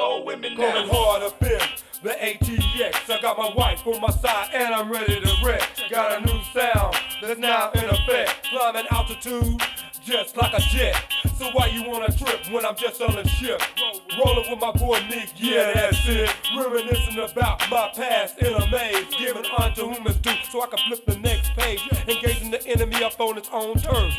roll with me now. Going hard up in the ATX. I got my wife on my side and I'm ready to wreck. Got a new sound that's now in effect. Climbing altitude just like a jet. So why you wanna trip when I'm just on the ship? Rolling with my boy Nick, yeah, that's it. Reminiscing about my past in a maze. Giving unto whom is due so I can flip the next page. Engaging the enemy up on its own turf.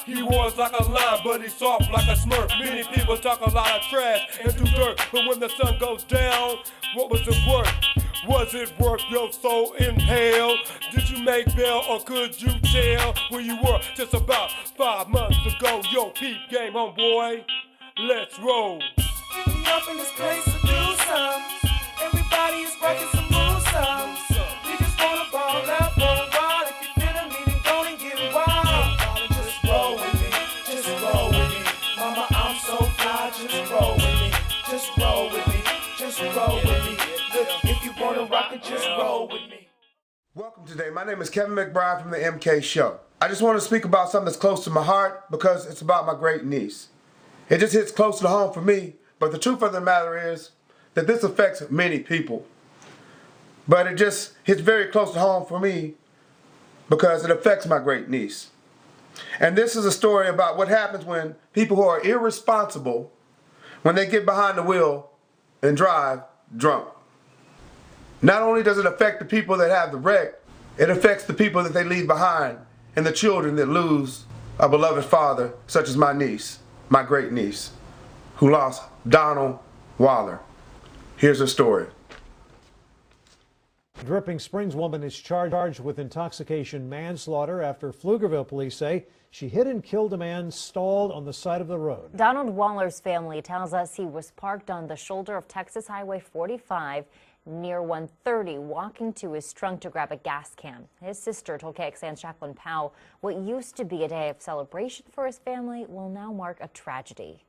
He was like a lion, but he's soft like a smurf. Many people talk a lot of trash and do dirt, but when the sun goes down, what was it worth? Was it worth your soul in hell? Did you make bail or could you tell where you were just about 5 months ago? Yo, peep game, homeboy, let's roll. We up in this place to do some. Everybody is rocking some moves some. We just wanna ball out for a while. If you feeling me, then go and get wild. Just roll with me, just roll with me. Mama, I'm so fly, just roll with me. Just roll with me, just roll with me. Look, if you wanna rock it, just roll with me. Welcome today. My name is Kevin McBride from the MK Show. I just want to speak about something that's close to my heart because it's about my great niece. It just hits close to home for me, but the truth of the matter is that this affects many people. But it just hits very close to home for me because it affects my great niece. And this is a story about what happens when people who are irresponsible, when they get behind the wheel and drive drunk. Not only does it affect the people that have the wreck, it affects the people that they leave behind and the children that lose a beloved father, such as my niece, my great niece, who lost Donald Waller. Here's her story. Dripping Springs woman is charged with intoxication manslaughter after Pflugerville police say she hit and killed a man stalled on the side of the road. Donald Waller's family tells us he was parked on the shoulder of Texas Highway 45 near 130, walking to his trunk to grab a gas can. His sister told KXAN's Jacqueline Powell what used to be a day of celebration for his family will now mark a tragedy.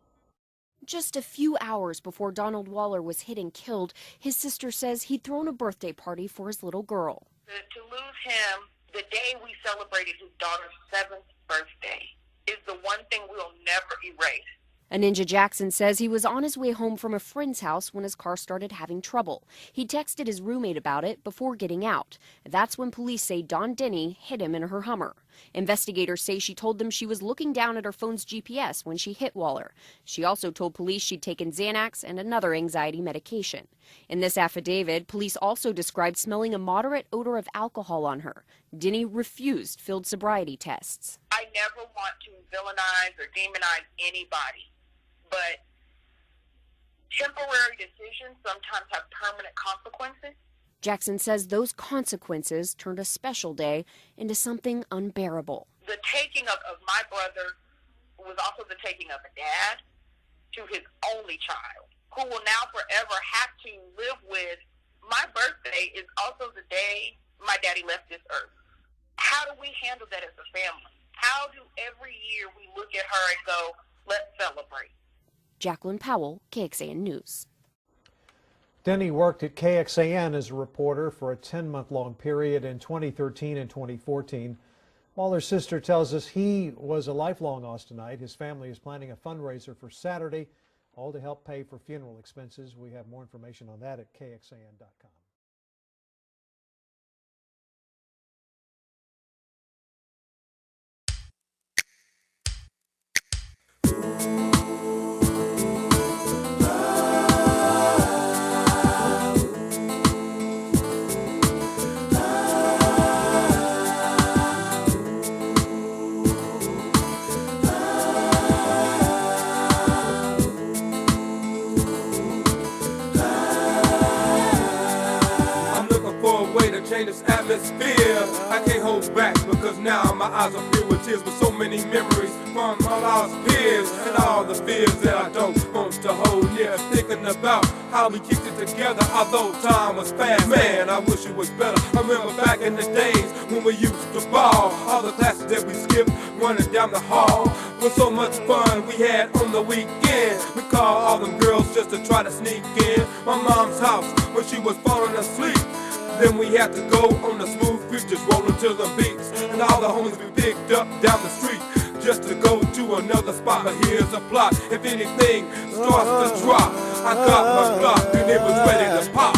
Just a few hours before Donald Waller was hit and killed, his sister says he'd thrown a birthday party for his little girl. To lose him the day we celebrated his daughter's 7th birthday is the one thing we'll never erase. A Ninja Jackson says he was on his way home from a friend's house when his car started having trouble. He texted his roommate about it before getting out. That's when police say Dawn Denny hit him in her Hummer. Investigators say she told them she was looking down at her phone's GPS when she hit Waller. She also told police she'd taken Xanax and another anxiety medication. In this affidavit, police also described smelling a moderate odor of alcohol on her. Denny refused field sobriety tests. I never want to villainize or demonize anybody, but temporary decisions sometimes have permanent consequences. Jackson says those consequences turned a special day into something unbearable. The taking of my brother was also the taking of a dad to his only child, who will now forever have to live with. My birthday is also the day my daddy left this earth. How do we handle that as a family? How do every year we look at her and go, let's celebrate? Jacqueline Powell, KXAN News. Denny worked at KXAN as a reporter for a 10-month-long period in 2013 and 2014. Waller's sister tells us he was a lifelong Austinite. His family is planning a fundraiser for Saturday, all to help pay for funeral expenses. We have more information on that at KXAN.com. Change this atmosphere. I can't hold back because now my eyes are filled with tears with so many memories from my lost peers and all the fears that I don't want to hold near. Thinking about how we kicked it together, although time was fast. Man, I wish it was better. I remember back in the days when we used to ball. All the classes that we skipped, running down the hall. Was so much fun we had on the weekend. We called all them girls just to try to sneak in my mom's house when she was falling asleep. Then we had to go on the smooth creek, just rolling to the beats. And all the homies we picked up down the street just to go to another spot. But here's a plot: if anything starts to drop, I I got my Glock and it was ready to pop.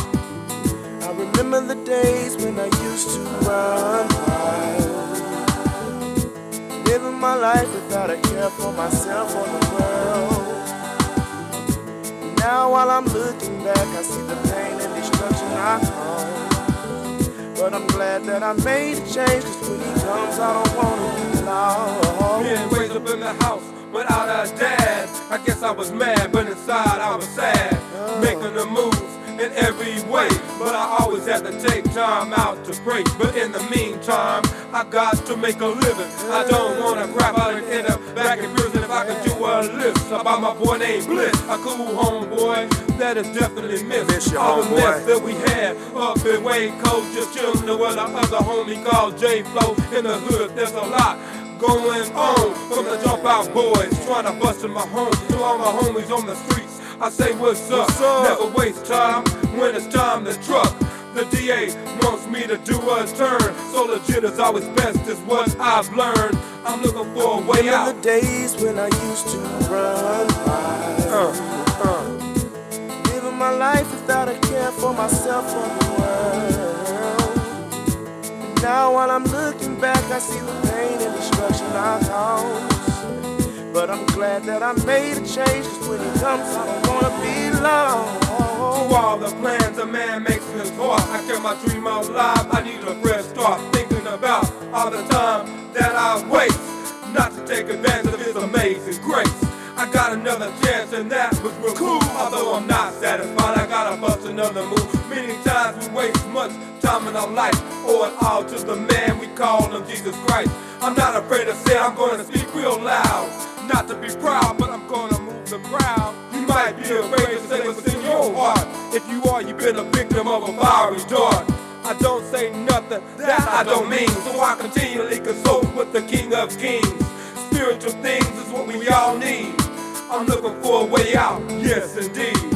I remember the days when I used to run wild, living my life without a care for myself or the world. Now while I'm looking back, I see the pain and destruction I caused. But I'm glad that I made a change, cause when he comes I don't wanna be lost. Being raised up in the house without a dad, I guess I was mad, but inside I was sad. Making the moves in every way, but I always had to take time out to pray. But in the meantime, I got to make a living. I don't wanna crap out and end up back in prison. If I could do a list about my boy named Bliss, a cool homeboy that is definitely missed. All the mess that we had up in Wade Coast, just chillin' with the other homie called J-Flow. In the hood, there's a lot going on from the dropout boys trying to bust in my home. To all my homies on the streets, I say what's up? Never waste time when it's time to truck. The DA wants me to do a turn, so legit is always best is what I've learned. I'm looking for a way out. The days when I used to run wild, living my life without a care for myself or the world. And now while I'm looking back, I see the pain and destruction I caused. But I'm glad that I made a change, cause when he comes I don't wanna be lost. To all the plans a man makes in his heart, I kept my dream alive, I need a fresh start. Thinking about all the time that I waste, not to take advantage of his amazing grace. I got another chance and that was real cool. Although I'm not satisfied, I gotta bust another move. Many times we waste much time in our life, owe it all to the man we call him Jesus Christ. I'm not afraid to say I'm gonna speak real loud, not to be proud, but I'm gonna move the crowd. You might be afraid to say what's in your heart. If you are, you've been a victim of a fiery dart. I don't say nothing that I don't mean, so I continually consult with the King of Kings. Spiritual things is what we all need. I'm looking for a way out, yes indeed.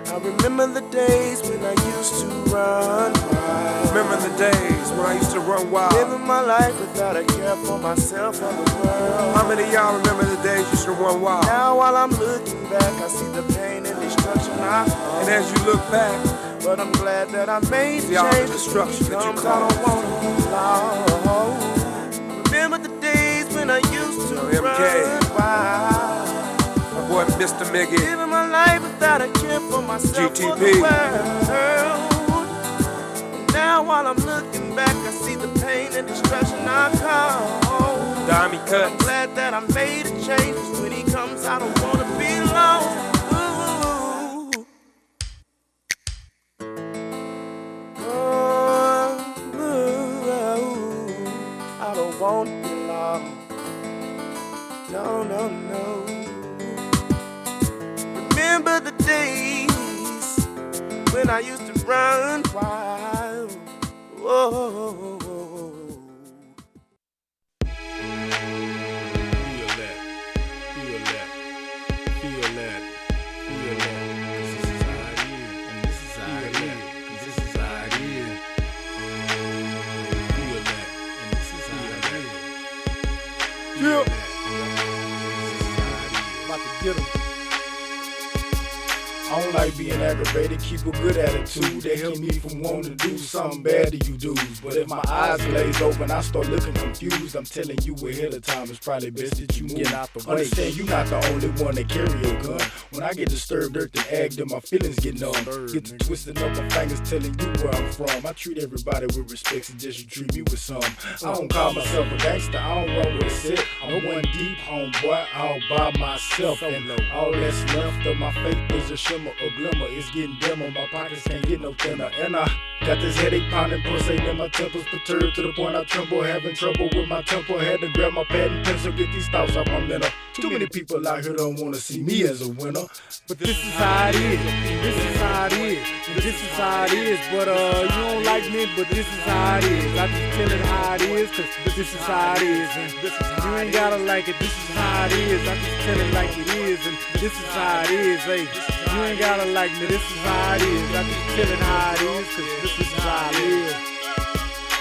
I remember the days when I used to run wild. Remember the days when I used to run wild. Living my life without a care for myself or the world. How many of y'all remember the days you used to run wild? Now while I'm looking back, I see the pain and destruction I caused. And as you look back, but I'm glad that I made the change. Destruction that you caused. I don't wanna be lost. Remember the days when I used to run wild. My boy Mr. Miggy, living my life without a care for myself GTP. or the world. Now while I'm looking back, I see the pain and destruction I caused. Diamond Cuts. I'm glad that I made a change, 'cause when he comes, I don't wanna be alone. I don't want to be lost. No, no, no. Remember the days when I used to run wild. Whoa. Feel that, feel that, feel that, feel that. 'Cause this is how it is, and this is how it is. 'Cause this is how it is. Feel that, and this is how it is. Feel that, this is how it is. About to get 'em. I don't like being aggravated, keep a good attitude. That keep me from wanting to do something bad to you dudes. But if my eyes glaze open, I start looking confused. I'm telling you ahead of time, it's probably best that you get out the way. Understand you not the only one that carry a gun. When I get disturbed, dirt and ag, then my feelings get numb. Get to twisting up my fingers, telling you where I'm from. I treat everybody with respect, and just you treat me with some. I don't call myself a gangster, I don't run with a set. I'm one deep, homeboy, all by myself. And all that's left of my faith is a shimmer. A glimmer, it's getting dimmer. My pockets can't get no thinner. And I got this headache pounding, pulsating, my temples perturbed to the point I tremble. Having trouble with my temper. Had to grab my pad and pencil, get these thoughts off my mental. Too many people out here don't wanna see me as a winner. But this is how it is. This is how it is. This is how it is. But you don't like me, but this is how it is. I just tell it how it is, 'cause this is how it is. And you ain't gotta like it. This is how it is. I just tell it like it is. And this is how it is. Hey, you ain't gotta like me. This is how it is. I just tell it how it is, 'cause this is how it is.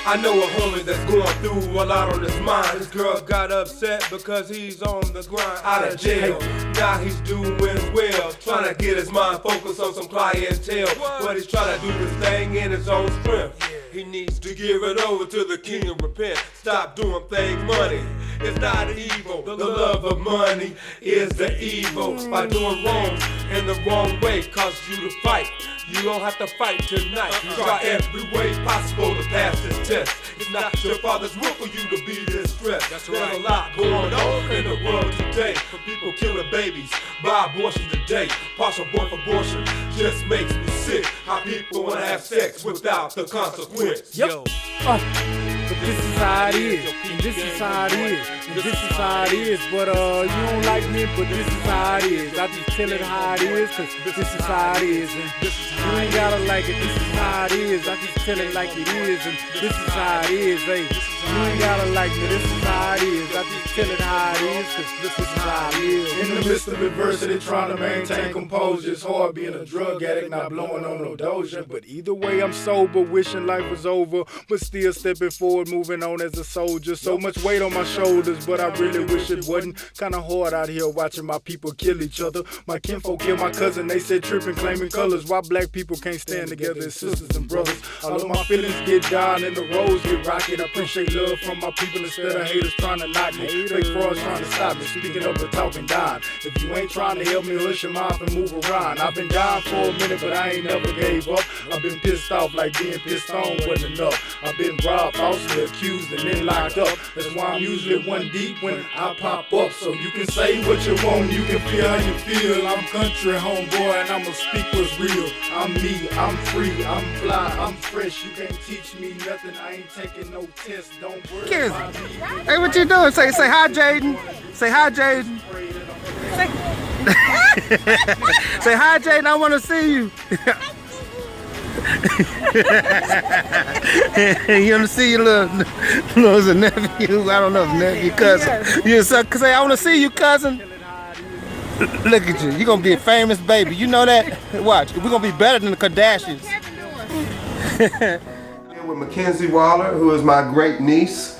I know a homie that's going through a lot on his mind. His girl got upset because he's on the grind out of jail. Now he's doing well, trying to get his mind focused on some clientele. But he's trying to do this thing in his own strength. He needs to give it over to the king and repent. Stop doing things money. It's not evil. The love of money is the evil. By doing wrong in the wrong way causes you to fight. You don't have to fight tonight. Try every way possible to pass this test. It's not your father's will for you to be distressed. There's a lot going on in the world today. For people killing babies by abortion today. Partial birth abortion just makes me sick. How people want to have sex without the consequence. Yo. But this is how it is, and this is how it is, and this is how it is. But you don't like me, but this is how it is. I just tell it how it is, cause this is how it is. And you ain't gotta like it, this is how it is. I just tell it like it is, and this is how it is, hey. You ain't gotta like me, this is how it is. I just tell it how it is, cause this is how it is. In the midst of adversity, trying to maintain composure. It's hard being a drug addict, not blowing on no doja. But either way, I'm sober, wishing life was over, but still stepping forward, moving on as a soldier. So much weight on my shoulders, but I really wish it wasn't. Kinda hard out here watching my people kill each other. My kinfolk killed my cousin, they said tripping, claiming colors. Why black people can't stand together as sisters and brothers? All of my feelings get down and the roads get rocky. I appreciate love from my people instead of haters trying to knock me. Fake frauds trying to stop me, speaking up but talking down. If you ain't trying to help me, hush your mouth and move around. I've been down for a minute, but I ain't never gave up. I've been pissed off like being pissed on wasn't enough. I've been robbed, falsely accused, and then locked up. That's why I'm usually one deep when I pop up. So you can say what you want, you can feel how you feel. I'm country homeboy and I'ma speak what's real. I'm me, I'm free, I'm fly, I'm fresh. You can't teach me nothing, I ain't taking no test. Don't worry about me. Hey, what you doing? Say hi, Jaden. Say hi, Jaden. Say hi, Jaden. I want to see you. You want to see your little nephew? I don't know if nephew, cousin. You say I want to see you, cousin. Look at you. You're gonna be a famous baby. You know that? Watch. We're gonna be better than the Kardashians. With Kenzy Waller, who is my great niece.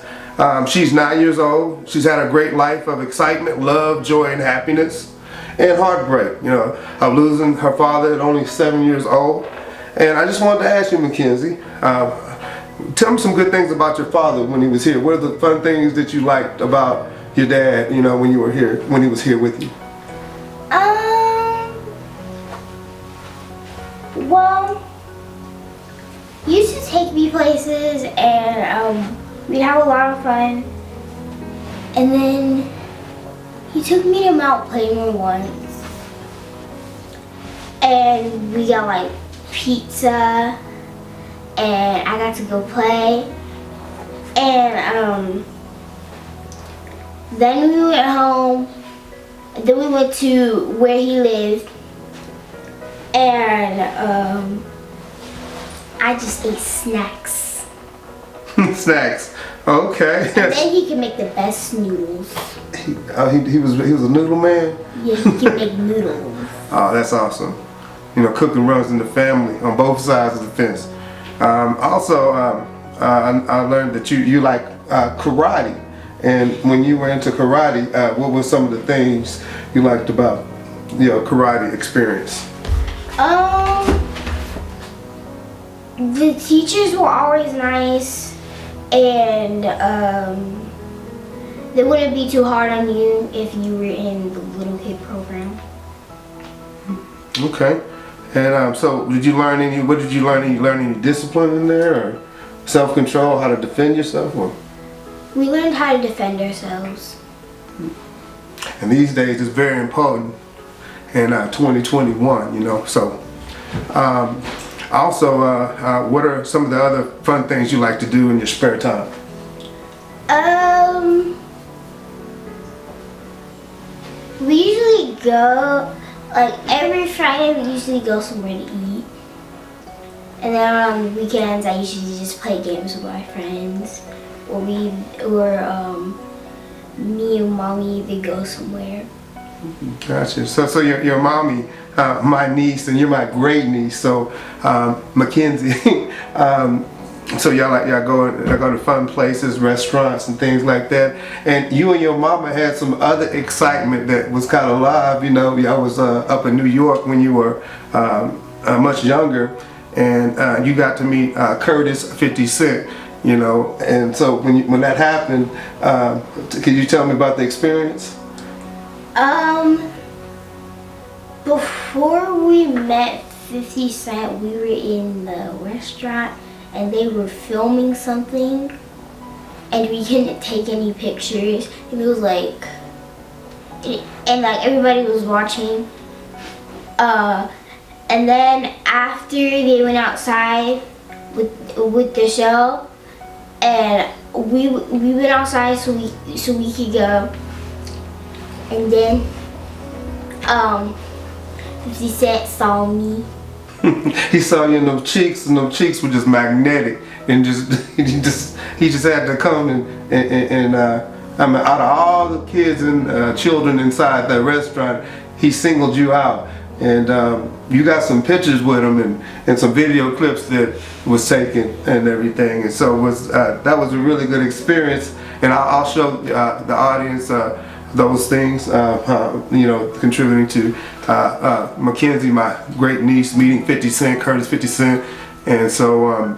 She's 9 years old. She's had a great life of excitement, love, joy, and happiness, and heartbreak. You know, of losing her father at only 7 years old. And I just wanted to ask you, Kenzy, tell me some good things about your father when he was here. What are the fun things that you liked about your dad? You know, when you were here, when he was here with you. Well, he used to take me places and we'd have a lot of fun. And then he took me to Mount Plainview once. And we got like pizza and I got to go play. And then we went home. And then we went to where he lived. And I just ate snacks. Snacks. Okay. And then he can make the best noodles. He was a noodle man? Yeah, he can make noodles. Oh, that's awesome. You know, cooking runs in the family on both sides of the fence. Also, I learned that you like karate. And when you were into karate, what were some of the things you liked about your karate experience? The teachers were always nice, and they wouldn't be too hard on you if you were in the little kid program. Okay. And so, did you learn any? What did you learn? Did you learn any discipline in there, or self-control, how to defend yourself, or? We learned how to defend ourselves. And these days, it's very important in 2021. You know, so. Also, what are some of the other fun things you like to do in your spare time? We usually go, like every Friday we usually go somewhere to eat. And then on the weekends I usually just play games with my friends. Or me and mommy, they go somewhere. Gotcha. So your mommy, my niece, and you're my great niece. So Kenzy, So y'all go to fun places, restaurants, and things like that. And you and your mama had some other excitement that was kind of live. You know, y'all was up in New York when you were much younger, and you got to meet Curtis 50 Cent. You know, and so when that happened, can you tell me about the experience? Before we met 50 Cent, we were in the restaurant and they were filming something and we couldn't take any pictures. And it was like, everybody was watching. And then after they went outside with the show, and we went outside so we could go. And then 50 Cent saw me. He saw you in those cheeks, and those cheeks were just magnetic, and he just had to come and I mean, out of all the kids and children inside that restaurant, he singled you out, and you got some pictures with him and some video clips that was taken and everything, and so that was a really good experience, and I'll show the audience those things, you know, contributing to Kenzy, my great niece, meeting 50 Cent, Curtis 50 Cent, and so,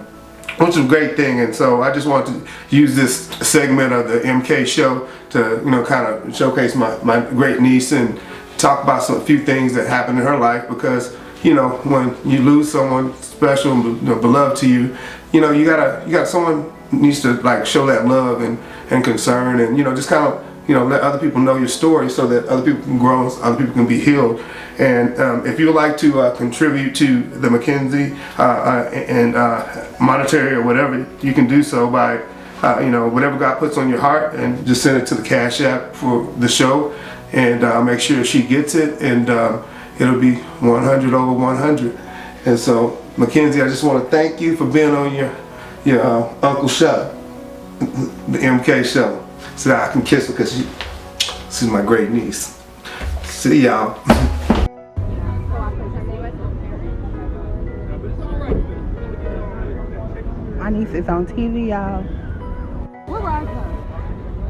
which is a great thing. And so I just want to use this segment of the MK show to, you know, kind of showcase my great niece and talk about a few things that happened in her life, because, you know, when you lose someone special and, you know, beloved to you, you know, you got someone needs to like show that love and concern, and, you know, just kind of, you know, let other people know your story so that other people can grow, other people can be healed. And if you would like to contribute to the Kenzy and monetary or whatever, you can do so by, you know, whatever God puts on your heart, and just send it to the Cash App for the show, and make sure she gets it, and it'll be 100 over 100. And so, Kenzy, I just want to thank you for being on your Uncle Show, the MK show. So that I can kiss her, because she's my great niece. See y'all. My niece is on TV, y'all. Where Rod go?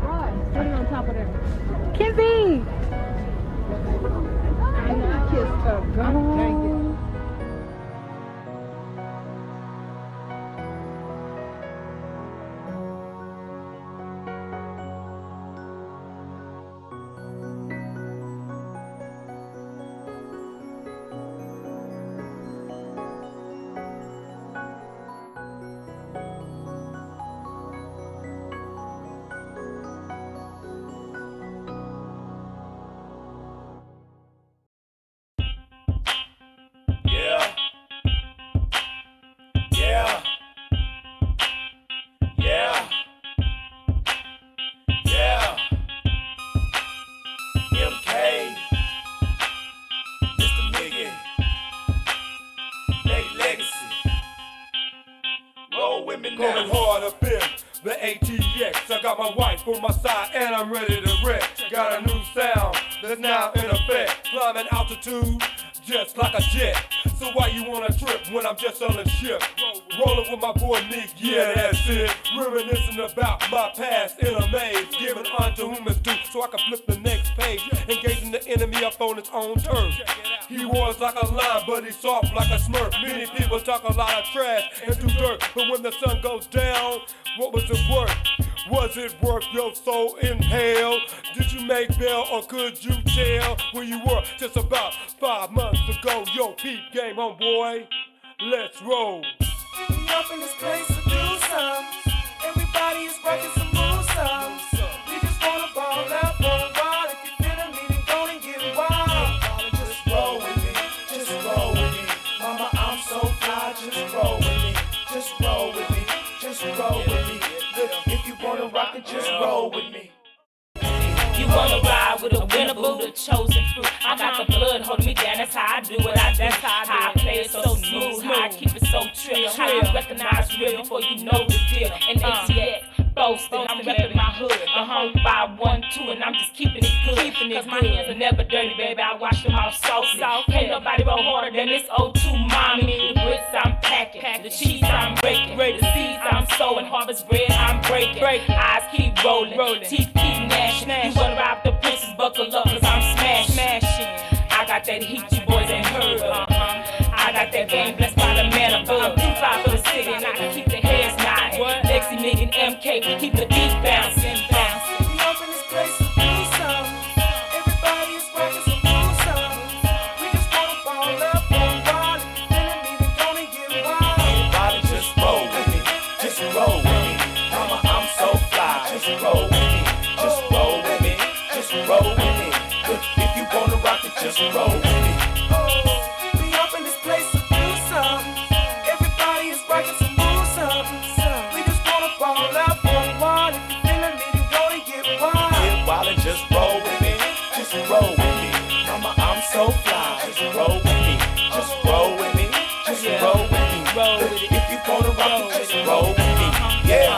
Rod, sitting on top of there. Kenzy! I kissed her. God dang it. Going hard up in the ATX. I got my wife on my side and I'm ready to wreck. Got a new sound that's now in effect. Climbing altitude just like a jet. So why you wanna trip when I'm just on the ship? Rolling with my boy Nick, yeah, that's it. Reminiscing about my past in a maze. Giving unto whom is due so I can flip the next page. Engaging the enemy up on its own turf. He was like a lion, but he's soft like a smurf. Many people talk a lot of trash and do dirt, but when the sun goes down, what was it worth? Was it worth your soul in hell? Did you make bail or could you tell where you were just about 5 months ago? Yo, peep game, homeboy, let's roll. We up in this place to do some. Everybody is rocking some moves some. We just wanna ball out for a while. If you feeling me, then go and get wild. Just roll with me, just roll with me. Mama, I'm so fly, just roll with me. Just roll with me, just roll with me. Look, if you wanna rock it, just roll with me. You wanna ride with a winner, boo, the chosen fruit. I got the blood holding me down, that's how I do it. That's how I play it so smooth, how I keep it so trill. How you recognize real before you know the deal. And ATX, boasting, I'm repping my hood. The home 512, and I'm just keeping it good. Cause my hands are never dirty, baby, I wash them off saucy. Can't nobody roll harder than this O2 mommy. The grits I'm packing, the cheese I'm breaking, the seeds I'm harvest bread, I'm breaking. Eyes keep rolling, teeth keep gnashing. You wanna rob the princess, buckle up, cause I'm smashing. I got that heat you boys ain't heard of. I got that game blessed by the man above. I'm too fly for the city and I can keep the heads nodding. Lexi, Megan, MK, keep the beat bouncing. We up in this place to do something. Everybody is rocking some new songs. We just wanna ball up for a while. If you feeling me, then go and get wild. Everybody just roll with me, just roll with me. Mama, I'm so fly, just roll with me, just roll with me, just roll with me. If you wanna rock it, just roll with me. We up in this place to do something. Everybody is rocking some new songs. We just wanna ball up for a while. If you feeling me, then go and get wild. Get wild and just roll with me, just roll with me. Mama, I'm so fly, just roll with me, just roll with me, just roll with me. If you wanna rock it, just roll with me. Yeah.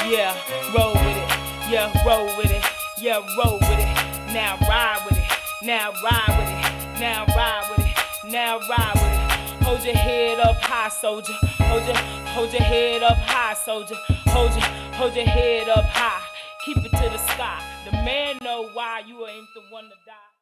Yeah, roll with it. Yeah, roll with it. Yeah, roll with it. Now ride with it. Now ride with it. Now ride with it. Now ride with it. Hold your head up high, soldier. Hold your head up high, soldier. Hold your head up high. Keep it to the sky. The man know why you ain't the one to die.